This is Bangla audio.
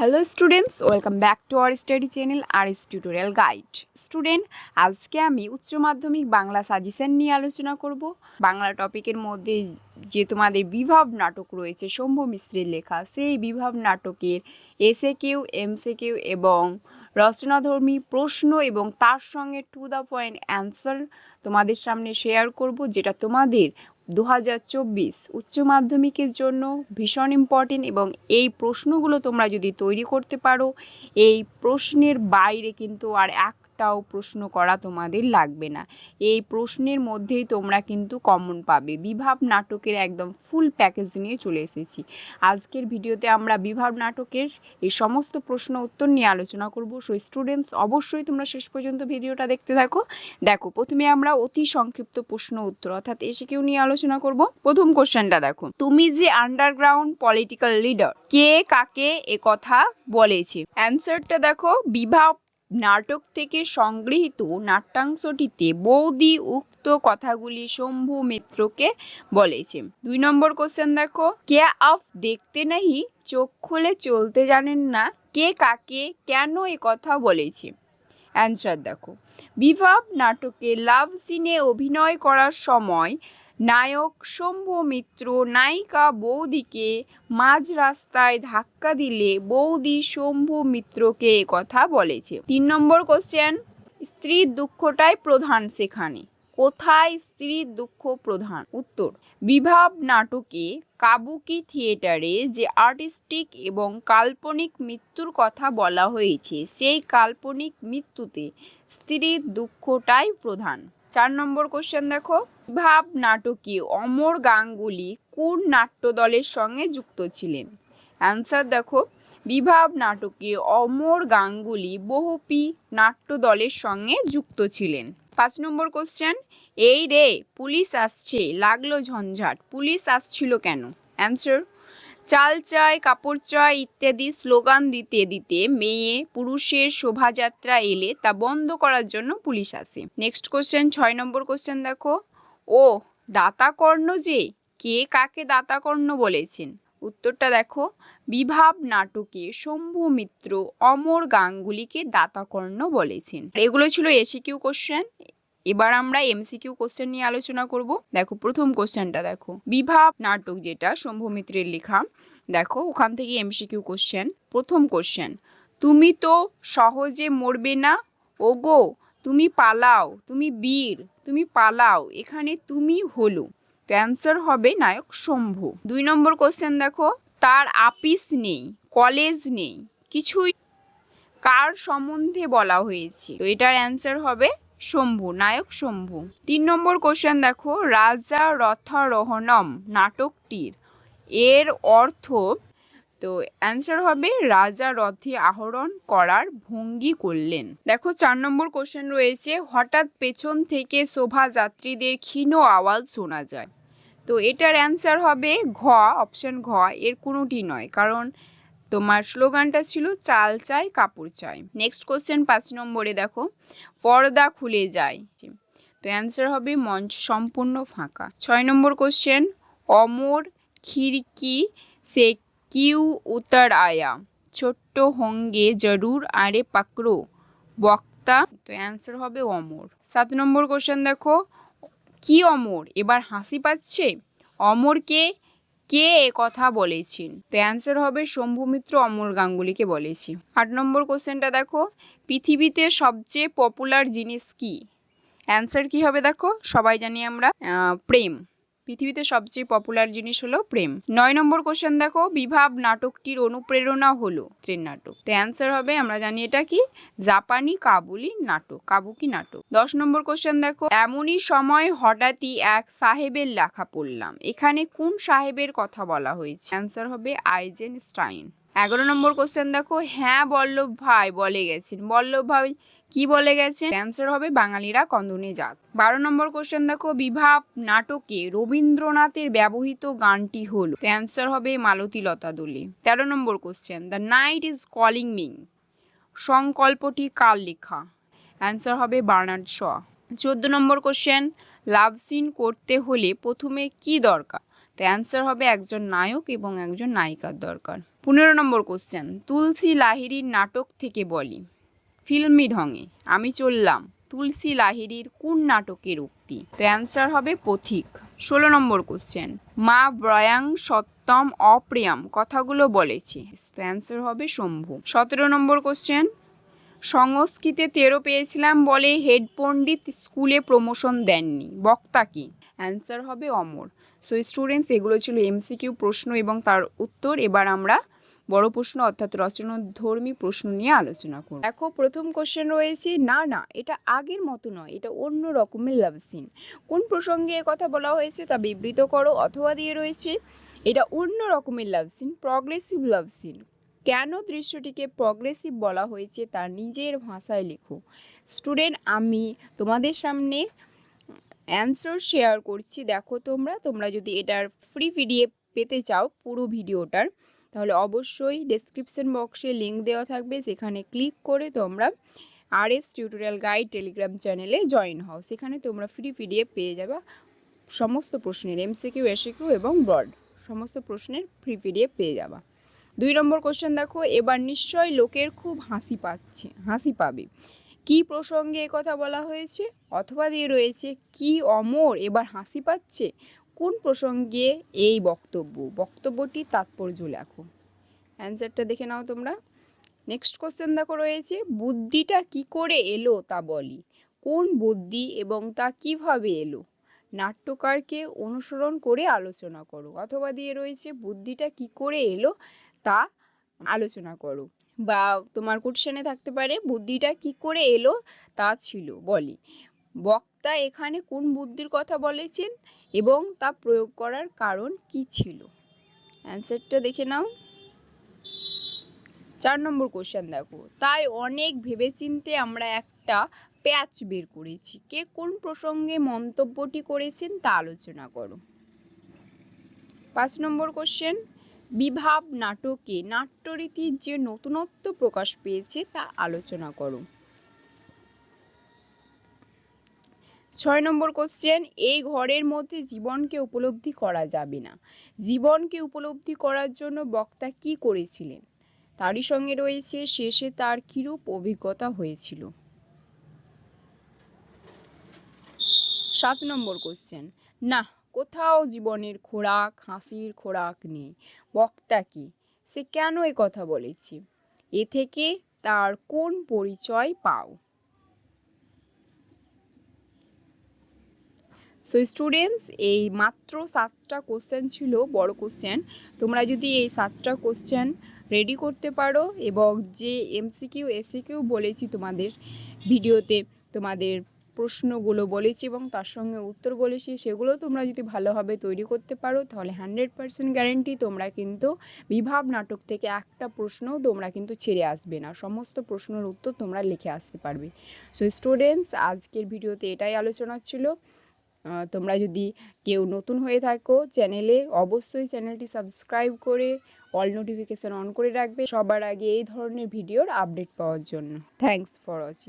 Hello students, welcome back to our study channel RS tutorial guide. Student, আজকে আমি উচ্চ মাধ্যমিক বাংলা সাজেশন নিয়ে আলোচনা করব। বাংলা টপিকের মধ্যে যে তোমাদের বিভাব নাটক রয়েছে শম্ভু মিশ্রের লেখা, সেই বিভাব নাটকের এসএকিউ, এমসিকিউ এবং রচনাধর্মী প্রশ্ন এবং তার সঙ্গে টু দ্য পয়েন্ট অ্যান্সার তোমাদের সামনে শেয়ার করব, যেটা তোমাদের 2024 উচ্চ মাধ্যমিকের জন্য ভীষণ ইম্পর্টেন্ট। এবং এই প্রশ্নগুলো তোমরা যদি তৈরি করতে পারো, এই প্রশ্নের বাইরে কিন্তু আর একটাও প্রশ্ন করা তোমাদের লাগবে না। এই প্রশ্নের মধ্যেই তোমরা কিন্তু কমন পাবে। বিভাব নাটকের একদম ফুল প্যাকেজ নিয়ে চলে এসেছি। আজকের ভিডিওতে আমরা বিভাব নাটকের এই সমস্ত প্রশ্ন উত্তর নিয়ে আলোচনা করব। সো স্টুডেন্টস, অবশ্যই তোমরা শেষ পর্যন্ত ভিডিওটা দেখতে থাকো। দেখো, প্রথমে আমরা অতি সংক্ষিপ্ত প্রশ্ন উত্তর অর্থাৎ এসিকিউ নিয়ে আলোচনা করব। প্রথম কোশ্চেনটা দেখো, তুমি যে আন্ডারগ্রাউন্ড পলিটিক্যাল লিডার, কে কাকে এ কথা বলেছে? অ্যান্সারটা দেখো, বিভাব নাটক থেকে সংগৃহীত নাট্যাংশটিতে বৌদি উক্ত কথাগুলি শম্ভু মিত্রকে বলেছে। 2 নম্বর কোশ্চেন দেখো, কে আপ দেখতে নাহি চোখ খুলে চলতে জানেন না, কে কাকে কেন এ কথা বলেছে? অ্যান্সার দেখো, বিভাব নাটকে লাভ সিনে অভিনয় করার সময় নায়ক শম্ভু মিত্র নায়িকা বৌদিকে মাঝ রাস্তায় ধাক্কা দিলে বৌদি শম্ভু মিত্রকে কথা বলেছে। 3 নম্বর কোশ্চেন, স্ত্রীর দুঃখটাই প্রধান সেখানে, কোথায় স্ত্রীর দুঃখ প্রধান? উত্তর, বিভাব নাটকে কাবুকি থিয়েটারে যে আর্টিস্টিক এবং কাল্পনিক মৃত্যুর কথা বলা হয়েছে, সেই কাল্পনিক মৃত্যুতে স্ত্রীর দুঃখটাই প্রধান। 4 নম্বর কোশ্চেন দেখো, বিভাব নাটকে অমর গাঙ্গুলি কোন নাট্যদলের সঙ্গে যুক্ত ছিলেন? অ্যান্সার দেখো, বিভাব নাটকে অমর গাঙ্গুলি বহুপি নাট্যদলের সঙ্গে যুক্ত ছিলেন। 5 নম্বর কোশ্চেন, এই রে পুলিশ আসছে লাগলো ঝঞ্ঝাট, পুলিশ আসছিল কেন? অ্যান্সার, চাল চাই কাপড় চাই ইত্যাদি স্লোগান দিতে দিতে মেয়ে পুরুষের শোভাযাত্রা এলে তা বন্ধ করার জন্য পুলিশ আসে। নেক্সট কোশ্চেন, 6 নম্বর কোশ্চেন দেখো, ও দাতাকর্ণ যে, কে কাকে দাতাকর্ণ বলেছেন? উত্তরটা দেখো, বিভাব নাটকে শম্ভু মিত্র অমর গাঙ্গুলিকে দাতাকর্ণ বলেছেন। এগুলো ছিল এসিকিউ কোশ্চেন। এবার আমরা এমসিকিউ কোশ্চেন নিয়ে আলোচনা করব। দেখো, প্রথম কোশ্চেনটা দেখো, বিভাব নাটক যেটা শম্ভু মিত্রের লেখা, দেখো ওখান থেকে এমসিকিউ কোশ্চেন। প্রথম কোশ্চেন, তুমি তো সহজে মরবে না, ওগো তুমি পালাও, তুমি বীর তুমি পালাও, এখানে তুমি হলো। তো অ্যান্সার হবে নায়ক শম্ভু। 2 নম্বর কোশ্চেন দেখো, তার আপিস নেই, কলেজ নেই, কিছুই কার সম্বন্ধে বলা হয়েছে? তো এটার অ্যান্সার হবে শম্ভু, নায়ক শম্ভু। 3 নম্বর কোশ্চেন দেখো, রাজা রথারোহণম নাটকটির এর অর্থ? তো অ্যান্সার হবে রাজা রথে আরোহণ করার ভঙ্গি করলেন। দেখো 4 নম্বর কোশ্চেন রয়েছে, হঠাৎ পেছন থেকে শোভাযাত্রীদের ক্ষীণ আওয়াজ শোনা যায়। তো এটার অ্যান্সার হবে ঘ, অপশন ঘ, এর কোনোটি নয়, কারণ তোমার স্লোগানটা ছিল চাল চাই কাপড় চাই। নেক্সট কোশ্চেন 5 নম্বরে দেখো, পর্দা খুলে যায়। তো অ্যান্সার হবে মঞ্চ সম্পূর্ণ ফাঁকা। 6 নম্বর কোশ্চেন, অমর খিড়কি সে কিউ উতর আয়া, ছোট্ট হোঙ্গে জরুর আরে পাকড়ো বক্তা। তো অ্যান্সার হবে অমর। 7 নম্বর কোশ্চেন দেখো, কি অমর এবার হাসি পাচ্ছে? অমরকে কে এ কথা বলেছেন? তো অ্যান্সার হবে শম্ভু মিত্র অমর গাঙ্গুলিকে বলেছে। 8 নম্বর কোশ্চেনটা দেখো, পৃথিবীতে সবচেয়ে পপুলার জিনিস কি? অ্যান্সার কি হবে দেখো, সবাই জানি আমরা প্রেম। পৃথিবীতে সবচেয়ে পপুলার জিনিস হলো প্রেম। 9 নম্বর কোশ্চেন দেখো, বিভাব নাটকটির অনুপ্রেরণা হলো ট্রেন নাটক। তো অ্যান্সার হবে, আমরা জানি এটা কি, জাপানি কাবুকি নাটক। 10 নম্বর কোশ্চেন দেখো, এমনই সময় হঠাৎই এক সাহেবের লেখা পড়লাম, এখানে কোন সাহেবের কথা বলা হয়েছে? অ্যান্সার হবে আইজেনস্টাইন। 11 নম্বর কোশ্চেন দেখো, হ্যাঁ বল্লভ ভাই বলে গেছেন, বল্লভ ভাই কি বলে গেছেন? অ্যান্সার হবে বাঙালিরা কন্দনে জাত। 12 নম্বর কোশ্চেন দেখো, বিভাব নাটকে রবীন্দ্রনাথের ব্যবহৃত গানটি হলো? অ্যান্সার হবে মালতী লতা দোলে। 13 নম্বর question, the night is calling me সংকল্পটি কার লেখা? অ্যান্সার হবে বার্নার্ড শ। 14 নম্বর কোশ্চেন, লাভ সিন করতে হলে প্রথমে কি দরকার? তো অ্যান্সার হবে একজন নায়ক এবং একজন নায়িকার দরকার। 15 নম্বর কোশ্চেন, তুলসী লাহিড়ীর নাটক থেকে বলি ফিল্মি ঢঙে আমি চললাম তুলসী লাহিড়ীর কোন নাটকের উক্তি? তো অ্যান্সার হবে পথিক। 16 নম্বর কোশ্চেন, মা ব্রয়াং সত্যম অপ্রিয়াম কথাগুলো বলেছে। তো অ্যান্সার হবে শম্ভু। 17 নম্বর কোশ্চেন, সংস্কৃতে 13 পেয়েছিলাম বলে হেড পণ্ডিত স্কুলে প্রমোশন দেননি, বক্তা কি? অ্যান্সার হবে অমর। সো স্টুডেন্টস, এগুলো ছিল এমসিকিউ প্রশ্ন এবং তার উত্তর। এবার আমরা বড় প্রশ্ন অর্থাৎ রচনাধর্মী প্রশ্ন নিয়ে আলোচনা করব। দেখো, প্রথম কোশ্চেন রয়েছে, না না এটা আগের মতো নয়, এটা অন্য রকমের লাভ সিন। কোন প্রসঙ্গে কথা বলা হয়েছে তা বিবৃত করো। অথবা দিয়ে রয়েছে এটা অন্য রকমের love scene, progressive love scene. কেন দৃশ্যটিকে প্রগ্রেসিভ বলা হয়েছে তার নিজের ভাষায় লেখো। স্টুডেন্ট, আমি তোমাদের সামনে অ্যান্সার শেয়ার করছি। দেখো, তোমরা যদি এটার ফ্রি পিডিএফ পেতে চাও পুরো ভিডিওটার, তাহলে অবশ্যই ডেসক্রিপশন বক্সে লিঙ্ক দেওয়া থাকবে, সেখানে ক্লিক করে তোমরা RS টিউটোরিয়াল গাইড টেলিগ্রাম চ্যানেলে জয়েন হও। সেখানে তোমরা ফ্রি পিডিএফ পেয়ে যাবে সমস্ত প্রশ্নের, এমসিকিউ, এসিকিউ এবং ব্রড সমস্ত প্রশ্নের ফ্রি পিডিএফ পেয়ে যাবা। 2 নম্বর কোশ্চেন দেখো, এবার নিশ্চয় লোকের খুব হাসি পাবে। কি প্রসঙ্গে কথা বলা হয়েছে? অথবা দিয়ে রয়েছে কি অমর এবার হাসি পাচ্ছে? কোন প্রসঙ্গে এই বক্তব্যটি তাৎপর্য লেখো। অ্যান্সারটা দেখে নাও তোমরা। নেক্সট কোশ্চেন দেখো রয়েছে, বুদ্ধিটা কি করে এলো তা বলি। কোন বুদ্ধি এবং তা কিভাবে এলো? নাট্যকারকে অনুসরণ করে আলোচনা করো। অথবা দিয়ে রয়েছে বুদ্ধিটা কি করে এলো তা আলোচনা করো। বা তোমার কোশ্চেনে থাকতে পারে বুদ্ধিটা কি করে এলো তা ছিল বলি। বক্তা এখানে কোন বুদ্ধির কথা বলেছেন এবং তা প্রয়োগ করার কারণ কি ছিল? অ্যান্সারটা দেখে নাও। 4 নম্বর কোশ্চেন দেখো, তাই অনেক ভেবেচিন্তে আমরা একটা প্যাচ বের করেছি। কে কোন প্রসঙ্গে মন্তব্যটি করেছেন তা আলোচনা করো। 5 নম্বর কোশ্চেন, বিভাব নাটকে নাট্যরীতির যে নতুনত্ব প্রকাশ পেয়েছে তা আলোচনা করো। 6 নম্বর কোশ্চেন, এই ঘরের মধ্যে জীবনকে উপলব্ধি করা যাবে না। জীবনকে উপলব্ধি করার জন্য বক্তা কি করেছিলেন? তারই সঙ্গে রয়েছে শেষে তার কিরূপ অভিজ্ঞতা হয়েছিল। 7 নম্বর কোশ্চেন, না কোথাও জীবনের খোরাক হাসির খোরাক নেই, বক্তা কি? সে কেন এ কথা বলেছে? এ থেকে তার কোন পরিচয় পাও? সো স্টুডেন্টস, এই মাত্র 7টা কোশ্চেন ছিল বড় কোশ্চেন। তোমরা যদি এই 7টা কোশ্চেন রেডি করতে পারো এবং যে এমসিকিউ এসিকিউ বলেছি তোমাদের ভিডিওতে, তোমাদের প্রশ্নগুলো বলেছি এবং তার সঙ্গে উত্তর বলেছি, সেগুলো তোমরা যদি ভালোভাবে তৈরি করতে পারো তাহলে 100% গ্যারেন্টি তোমরা কিন্তু বিভাব নাটক থেকে একটা প্রশ্নও তোমরা কিন্তু ছেড়ে আসবে না, সমস্ত প্রশ্নের উত্তর তোমরা লিখে আসতে পারবে। সো স্টুডেন্টস, আজকের ভিডিওতে এটাই আলোচনা ছিল। তোমরা যদি কেউ নতুন হয়ে থাকো চ্যানেলে, অবশ্যই চ্যানেলটি সাবস্ক্রাইব করে অল নোটিফিকেশান অন করে রাখবে সবার আগে এই ধরনের ভিডিওর আপডেট পাওয়ার জন্য। Thanks for watching.